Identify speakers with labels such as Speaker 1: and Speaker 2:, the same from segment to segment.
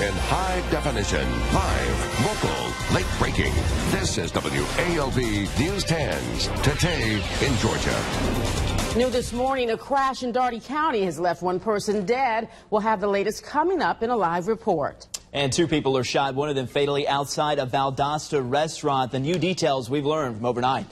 Speaker 1: in high definition, live, local, late breaking. This is WALB News 10s, today in Georgia.
Speaker 2: New this morning, a crash in Daugherty County has left one person dead. We'll have the latest coming up in a live report.
Speaker 3: And 2 people are shot, one of them fatally outside a Valdosta restaurant. The new details we've learned from overnight.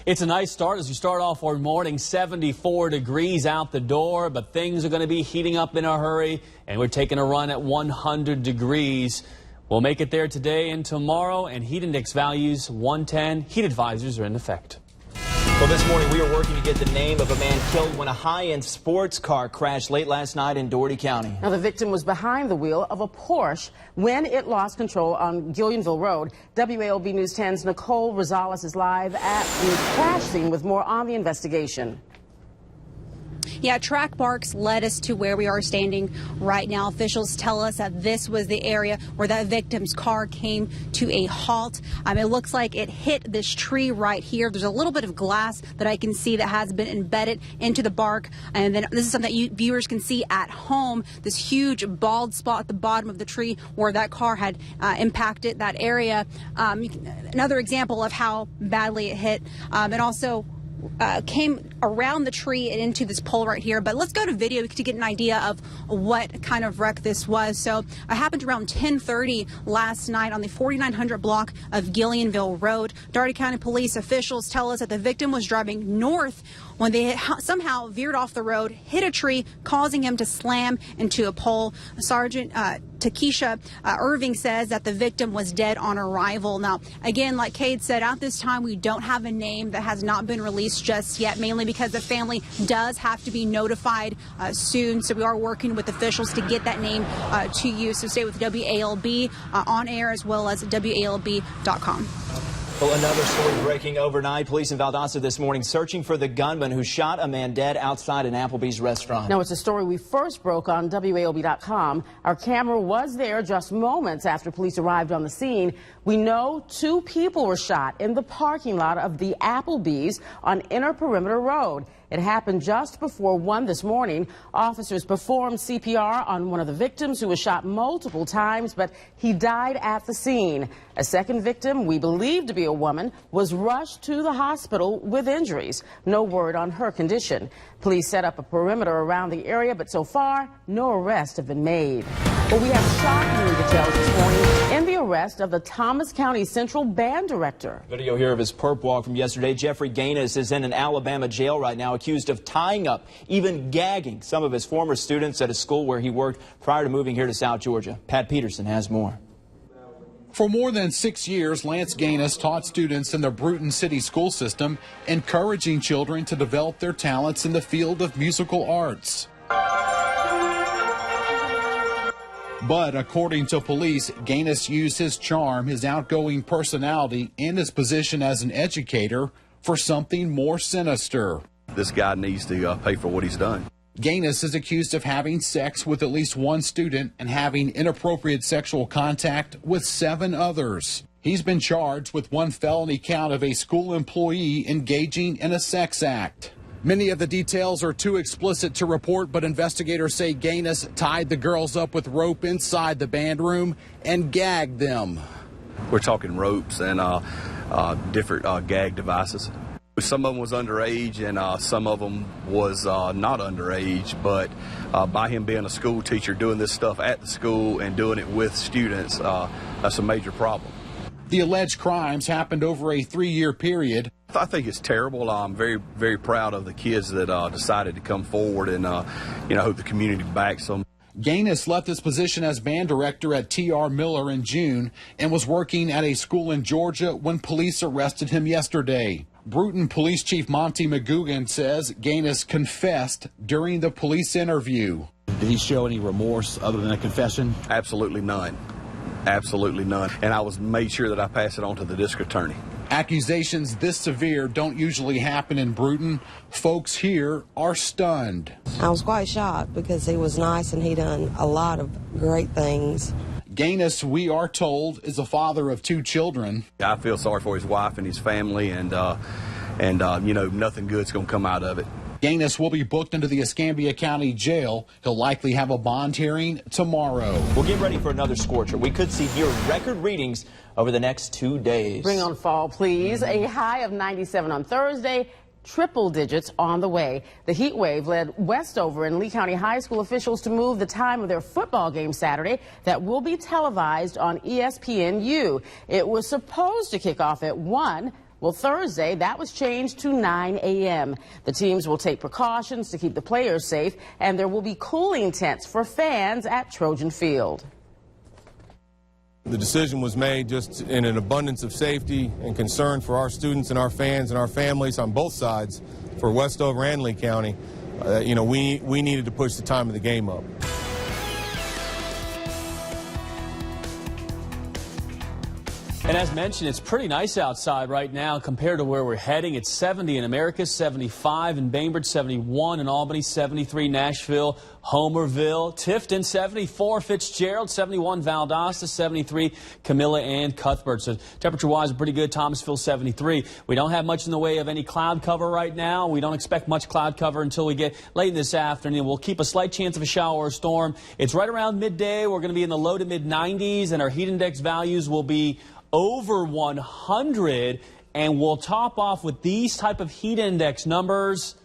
Speaker 4: It's a nice start as you start off our morning. 74 degrees out the door, but things are going to be heating up in a hurry, and we're taking a run at 100 degrees. We'll make it there today and tomorrow, and heat index values 110. Heat advisors are in effect.
Speaker 3: Well, this morning we are working to get the name of a man killed when a high-end sports car crashed late last night in Daugherty County.
Speaker 2: Now, the victim was behind the wheel of a Porsche when it lost control on Gillionville Road. WALB News 10's Nicole Rosales is live at the crash scene with more on the investigation.
Speaker 5: Yeah, track marks led us to where we are standing right now. Officials tell us that this was the area where that victim's car came to a halt. It looks like it hit this tree right here. There's a little bit of glass that I can see that has been embedded into the bark. And then this is something that you viewers can see at home, this huge bald spot at the bottom of the tree where that car had impacted that area. Another example of how badly it hit. And also came around the tree and into this pole right here. But let's go to video to get an idea of what kind of wreck this was. So it happened around 10:30 last night on the 4900 block of Gillionville Road. Daugherty County police officials tell us that the victim was driving north when they somehow veered off the road, hit a tree, causing him to slam into a pole. Sergeant Takesha Irving says that the victim was dead on arrival. Now, again, like Cade said, at this time, we don't have a name that has not been released just yet, mainly because the family does have to be notified soon. So we are working with officials to get that name to you. So stay with WALB on air as well as WALB.com.
Speaker 3: Well, another story breaking overnight. Police in Valdosta this morning searching for the gunman who shot a man dead outside an Applebee's restaurant.
Speaker 2: Now, it's a story we first broke on WALB.com. Our camera was there just moments after police arrived on the scene. We know 2 people were shot in the parking lot of the Applebee's on Inner Perimeter Road. It happened just before 1 this morning. Officers performed CPR on one of the victims who was shot multiple times, but he died at the scene. A second victim, we believe to be a woman, was rushed to the hospital with injuries. No word on her condition. Police set up a perimeter around the area, but so far, no arrests have been made. Well, we have shocking details this morning in the arrest of the Thomas County Central Band Director.
Speaker 3: Video here of his perp walk from yesterday. Jeffrey Gaines is in an Alabama jail right now, accused of tying up, even gagging some of his former students at a school where he worked prior to moving here to South Georgia. Pat Peterson has more.
Speaker 6: For more than 6 years, Lance Gaines taught students in the Bruton City school system, encouraging children to develop their talents in the field of musical arts. But according to police, Gaines used his charm, his outgoing personality, and his position as an educator for something more sinister.
Speaker 7: This guy needs to pay for what he's done.
Speaker 6: Gaines is accused of having sex with at least 1 student and having inappropriate sexual contact with 7 others. He's been charged with 1 felony count of a school employee engaging in a sex act. Many of the details are too explicit to report, but investigators say Gaines tied the girls up with rope inside the band room and gagged them.
Speaker 7: We're talking ropes and different gag devices. Some of them was underage and some of them was not underage, but by him being a school teacher, doing this stuff at the school and doing it with students, that's a major problem.
Speaker 6: The alleged crimes happened over a 3-year period.
Speaker 7: I think it's terrible. I'm very, very proud of the kids that decided to come forward, and hope the community backs them.
Speaker 6: Gaines left his position as band director at T.R. Miller in June and was working at a school in Georgia when police arrested him yesterday. Bruton Police Chief Monty McGugan says Gaines confessed during the police interview.
Speaker 8: Did he show any remorse other than a confession?
Speaker 7: Absolutely none. Absolutely none. And I made sure that I pass it on to the district attorney.
Speaker 6: Accusations this severe don't usually happen in Bruton. Folks here are stunned.
Speaker 9: I was quite shocked because he was nice and he done a lot of great things.
Speaker 6: Gaines, we are told, is a father of 2 children.
Speaker 7: I feel sorry for his wife and his family, and nothing good's going to come out of it.
Speaker 6: Gaines will be booked into the Escambia County Jail. He'll likely have a bond hearing tomorrow.
Speaker 3: We'll get ready for another scorcher. We could see near record readings over the next 2 days.
Speaker 2: Bring on fall, please. A high of 97 on Thursday. Triple digits on the way. The heat wave led Westover and Lee County High School officials to move the time of their football game Saturday that will be televised on ESPNU. It was supposed to kick off at 1. Well, Thursday, that was changed to 9 a.m. The teams will take precautions to keep the players safe, and there will be cooling tents for fans at Trojan Field.
Speaker 10: The decision was made just in an abundance of safety and concern for our students and our fans and our families on both sides for Westover and Lee County. We needed to push the time of the game up.
Speaker 4: And as mentioned, it's pretty nice outside right now compared to where we're heading. It's 70 in America, 75 in Bainbridge, 71 in Albany, 73 Nashville, Homerville, Tifton, 74 Fitzgerald, 71 Valdosta, 73 Camilla and Cuthbert. So temperature-wise, pretty good. Thomasville, 73. We don't have much in the way of any cloud cover right now. We don't expect much cloud cover until we get late this afternoon. We'll keep a slight chance of a shower or storm. It's right around midday. We're going to be in the low to mid-90s, and our heat index values will be over 100, and we'll top off with these type of heat index numbers,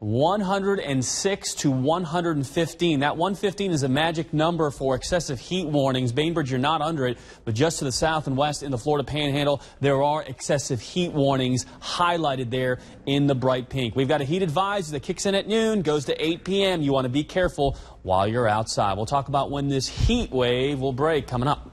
Speaker 4: 106 to 115. That 115 is a magic number for excessive heat warnings. Bainbridge, you're not under it, but just to the south and west in the Florida Panhandle, there are excessive heat warnings highlighted there in the bright pink. We've got a heat advisory that kicks in at noon, goes to 8 p.m. You want to be careful while you're outside. We'll talk about when this heat wave will break coming up.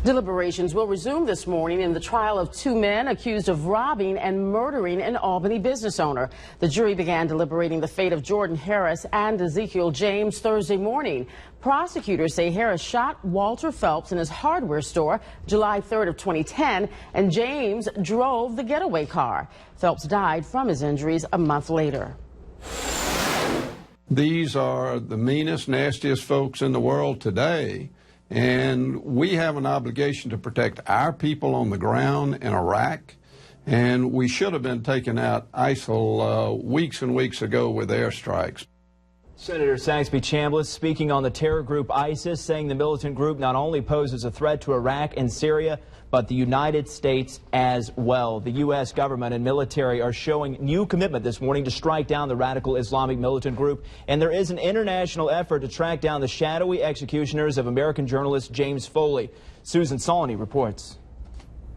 Speaker 2: Deliberations will resume this morning in the trial of 2 men accused of robbing and murdering an Albany business owner. The jury began deliberating the fate of Jordan Harris and Ezekiel James Thursday morning. Prosecutors say Harris shot Walter Phelps in his hardware store July 3rd of 2010, and James drove the getaway car. Phelps died from his injuries a month later.
Speaker 11: These are the meanest, nastiest folks in the world today. And we have an obligation to protect our people on the ground in Iraq. And we should have been taking out ISIL weeks and weeks ago with airstrikes.
Speaker 3: Senator Saxby Chambliss speaking on the terror group ISIS, saying the militant group not only poses a threat to Iraq and Syria, but the United States as well. The U.S. government and military are showing new commitment this morning to strike down the radical Islamic militant group. And there is an international effort to track down the shadowy executioners of American journalist James Foley. Susan Solney reports.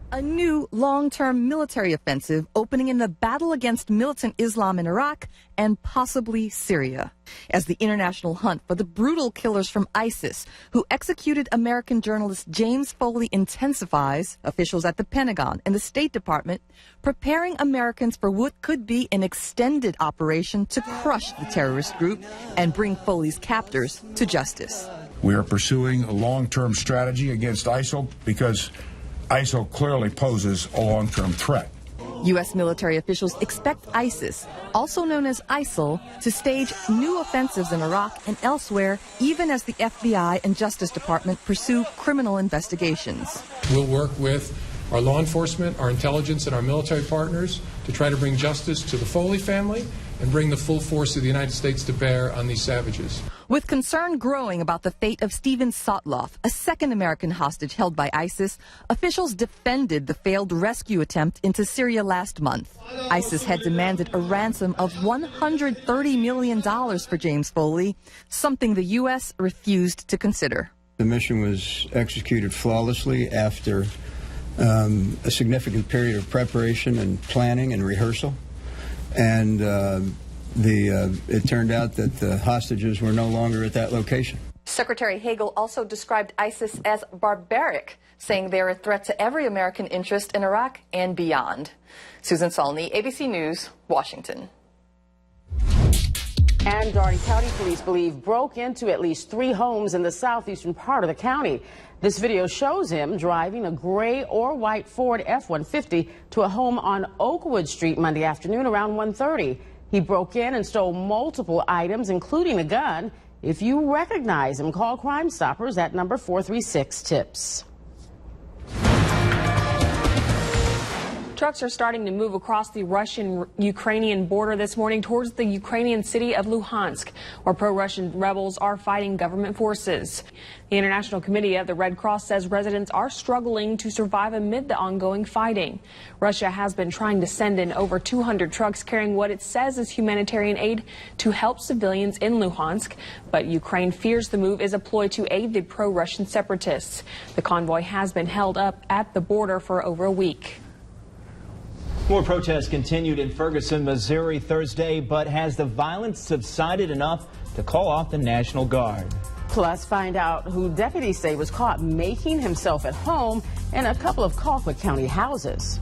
Speaker 12: A new long-term military offensive opening in the battle against militant Islam in Iraq and possibly Syria, as the international hunt for the brutal killers from ISIS who executed American journalist James Foley intensifies. Officials at the Pentagon and the State Department preparing Americans for what could be an extended operation to crush the terrorist group and bring Foley's captors to justice.
Speaker 13: We are pursuing a long-term strategy against ISIL because ISIL clearly poses a long-term threat.
Speaker 12: U.S. military officials expect ISIS, also known as ISIL, to stage new offensives in Iraq and elsewhere, even as the FBI and Justice Department pursue criminal investigations.
Speaker 14: We'll work with our law enforcement, our intelligence, and our military partners to try to bring justice to the Foley family and bring the full force of the United States to bear on these savages.
Speaker 12: With concern growing about the fate of Steven Sotloff, a second American hostage held by ISIS, officials defended the failed rescue attempt into Syria last month. ISIS had demanded a ransom of $130 million for James Foley, something the U.S. refused to consider.
Speaker 15: The mission was executed flawlessly after a significant period of preparation and planning and rehearsal. And it turned out that the hostages were no longer at that location.
Speaker 12: Secretary Hagel also described ISIS as barbaric, saying they're a threat to every American interest in Iraq and beyond. Susan Solney, ABC News, Washington.
Speaker 2: And Dougherty County Police believe broke into at least 3 homes in the southeastern part of the county. This video shows him driving a gray or white Ford F-150 to a home on Oakwood Street Monday afternoon around 1:30. He broke in and stole multiple items, including a gun. If you recognize him, call Crime Stoppers at number 436-TIPS.
Speaker 16: Trucks are starting to move across the Russian-Ukrainian border this morning towards the Ukrainian city of Luhansk, where pro-Russian rebels are fighting government forces. The International Committee of the Red Cross says residents are struggling to survive amid the ongoing fighting. Russia has been trying to send in over 200 trucks carrying what it says is humanitarian aid to help civilians in Luhansk, but Ukraine fears the move is a ploy to aid the pro-Russian separatists. The convoy has been held up at the border for over a week.
Speaker 3: More protests continued in Ferguson, Missouri Thursday, but has the violence subsided enough to call off the National Guard?
Speaker 2: Plus, find out who deputies say was caught making himself at home in a couple of Colquitt County houses.